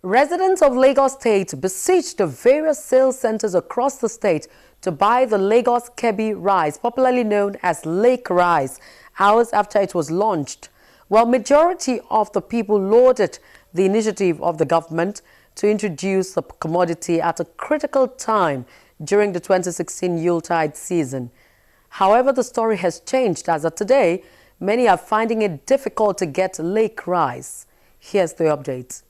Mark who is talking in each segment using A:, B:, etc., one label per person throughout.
A: Residents of Lagos State besieged the various sales centers across the state to buy the Lagos Kebbi rice, popularly known as Lake Rice, hours after it was launched. While majority of the people lauded the initiative of the government to introduce the commodity at a critical time during the 2016 Yuletide season. However, the story has changed as of today, many are finding it difficult to get Lake Rice. Here's the update.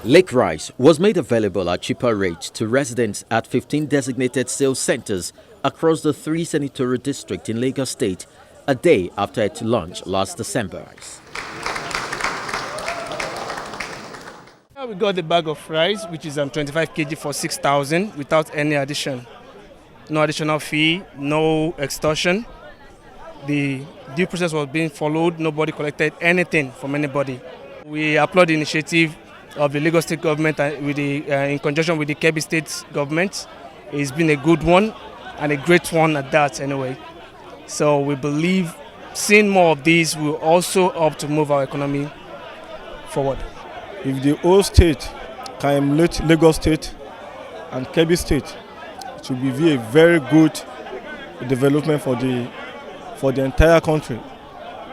B: Lake Rice was made available at cheaper rates to residents at 15 designated sales centers across the 3 senatorial districts in Lagos State a day after its launch last December.
C: We got the bag of rice, which is 25 kg for 6,000 without any addition. No additional fee, no extortion. The due process was being followed. Nobody collected anything from anybody. We applaud the initiative of the Lagos State government in conjunction with the Kebbi State government. It's been a good one and a great one at that anyway. So we believe seeing more of these will also help to move our economy forward.
D: If the whole state can emulate Lagos State and Kebbi State, it will be a very good development for the entire country,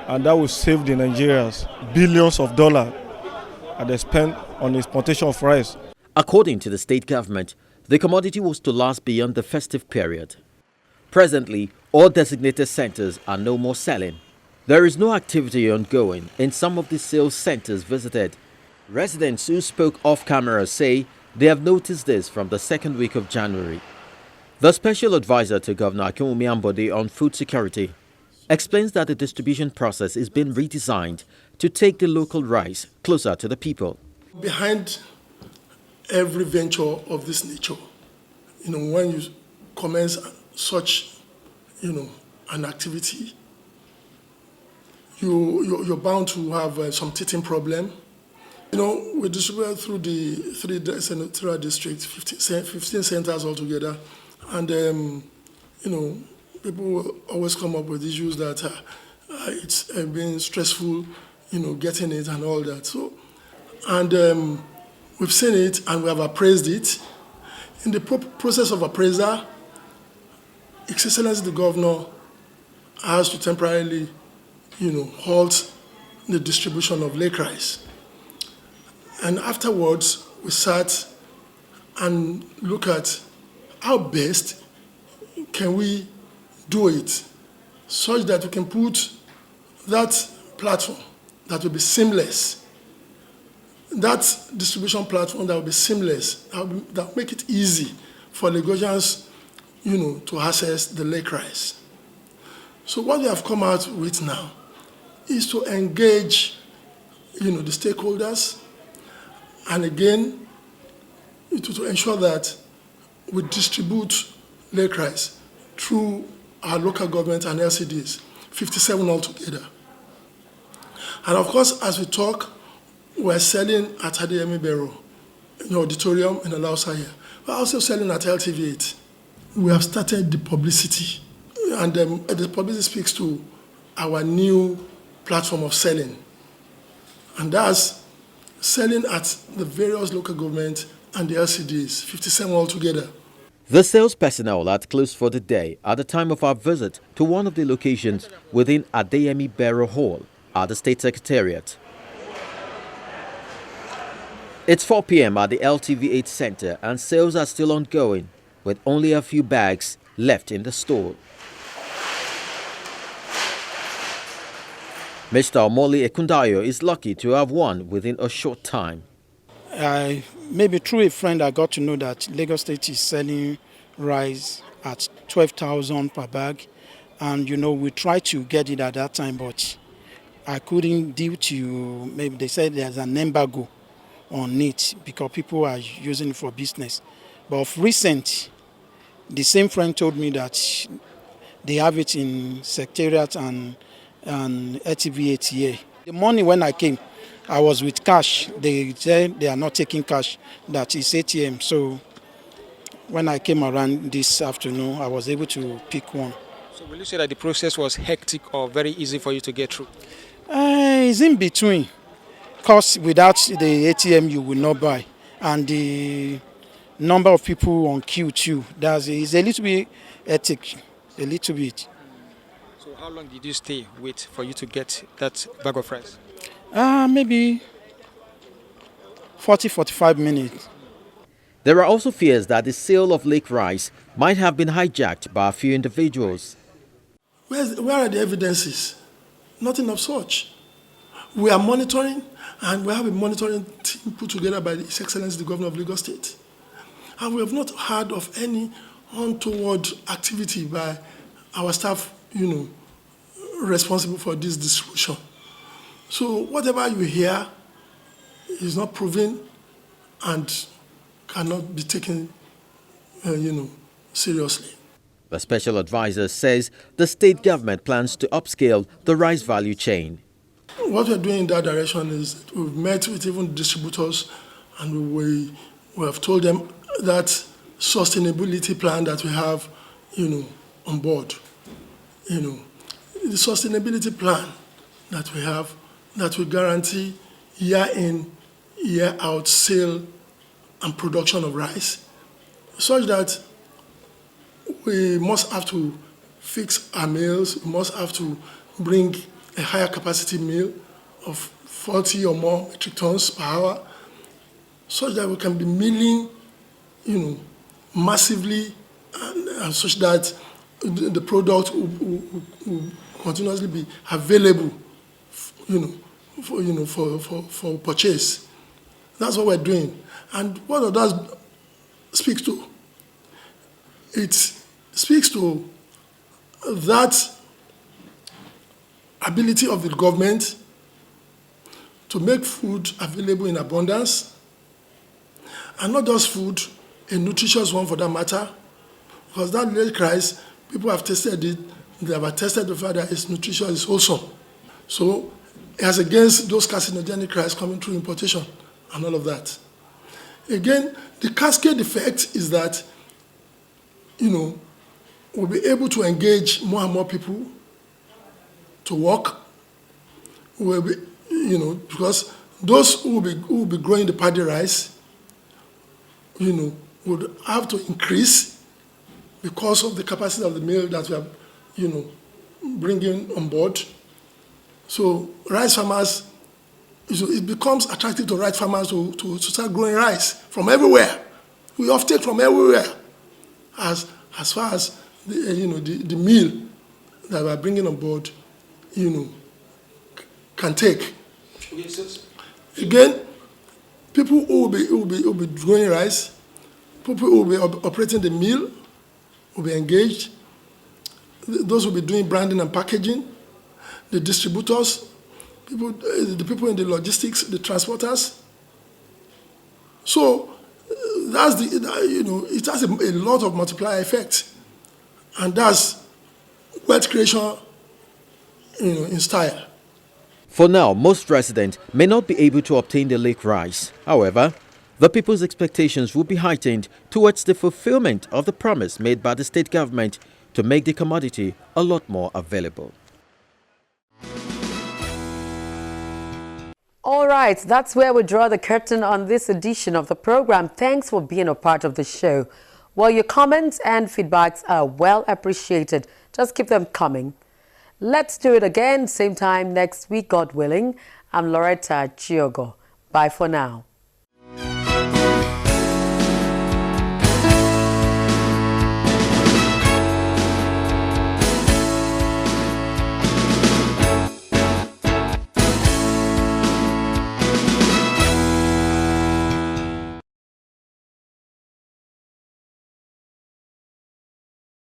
D: and that will save the Nigerians billions of dollars at the expense on the exportation of rice.
B: According to the state government, the commodity was to last beyond the festive period. Presently, all designated centers are no more selling. There is no activity ongoing in some of the sales centers visited. Residents who spoke off camera say they have noticed this from the second week of January. The special advisor to Governor Ambode on food security explains that the distribution process is being redesigned to take the local rice closer to the people.
E: Behind every venture of this nature, when you commence such, an activity, you're bound to have some teething problem. We distribute through the 3 senatorial districts, 15 centers altogether, and people will always come up with issues that it's been stressful, getting it and all that. So, and we've seen it and we have appraised it. In the process of appraisal, His Excellency the Governor has to temporarily, halt the distribution of Lake Rice. And afterwards, we sat and look at how best can we do it such that we can put that platform that will be seamless, that distribution platform that will be seamless, that will make it easy for Lagosians, to access the Lake Rice. So what we have come out with now is to engage, the stakeholders, and again, to ensure that we distribute Lake Rice through our local government and LCDs, 57 altogether. And of course, as we talk, we're selling at Aide Barrow, auditorium in Alausa here. We're also selling at LTV8. We have started the publicity, and the publicity speaks to our new platform of selling. And that's selling at the various local government and the LCDs, 57 altogether.
B: The sales personnel had closed for the day at the time of our visit to one of the locations within Aide Barrow Hall at the State Secretariat. It's 4 p.m. at the LTV8 Center and sales are still ongoing with only a few bags left in the store. Mr. Omoli Ekundayo is lucky to have one within a short time.
F: Maybe through a friend I got to know that Lagos State is selling rice at 12,000 per bag, and we tried to get it at that time, but I couldn't due to, maybe they said there's an embargo on it because people are using it for business. But of recent, the same friend told me that they have it in Secretariat and LTV8 here. The morning when I came, I was with cash. They said they are not taking cash, that is ATM. So when I came around this afternoon, I was able to pick one.
G: So will you say that the process was hectic or very easy for you to get through?
F: It's in between. course, without the ATM, you will not buy. And the number of people on queue too, is a little bit hectic, a little bit.
G: So how long did you stay wait for you to get that bag of rice?
F: Maybe 40-45 minutes.
B: There are also fears that the sale of lake rice might have been hijacked by a few individuals.
E: Where are the evidences? Nothing of such. We are monitoring, and we have a monitoring team put together by His Excellency, the Governor of Lagos State. And we have not heard of any untoward activity by our staff, responsible for this distribution. So whatever you hear is not proven and cannot be taken, seriously.
B: The special advisor says the state government plans to upscale the rice value chain.
E: What we're doing in that direction is we've met with even distributors, and we have told them that sustainability plan that we have, on board. The sustainability plan that we have that will guarantee year in, year out sale and production of rice, such that we must have to fix our mills, we must have to bring a higher capacity mill of 40 or more metric tons per hour, such that we can be milling, massively, and such that the product will continuously be available, for purchase. That's what we're doing. And what does speak to? It speaks to that ability of the government to make food available in abundance, and not just food, a nutritious one for that matter, because that lake rice, people have tested it, they have attested the fact that it's nutritious, it's wholesome. So as against those carcinogenic rice coming through importation and all of that. Again, the cascade effect is that, we'll be able to engage more and more people to work. We'll be, because those who will be growing the paddy rice, would have to increase because of the capacity of the mill that we are, bringing on board. So rice farmers, it becomes attractive to rice farmers to start growing rice from everywhere. We offtake from everywhere, as far as the meal that we are bringing on board, can take. Again, people who will be growing rice, people who will be operating the mill will be engaged. Those will be doing branding and packaging. The distributors, the people in the logistics, the transporters. So that's it has a lot of multiplier effect, and that's wealth creation, in style.
B: For now, most residents may not be able to obtain the lake rice. However, the people's expectations will be heightened towards the fulfillment of the promise made by the state government to make the commodity a lot more available.
A: All right, that's where we draw the curtain on this edition of the program. Thanks for being a part of the show. Well, your comments and feedbacks are well appreciated. Just keep them coming. Let's do it again, same time next week, God willing. I'm Loretta Chiogo. Bye for now.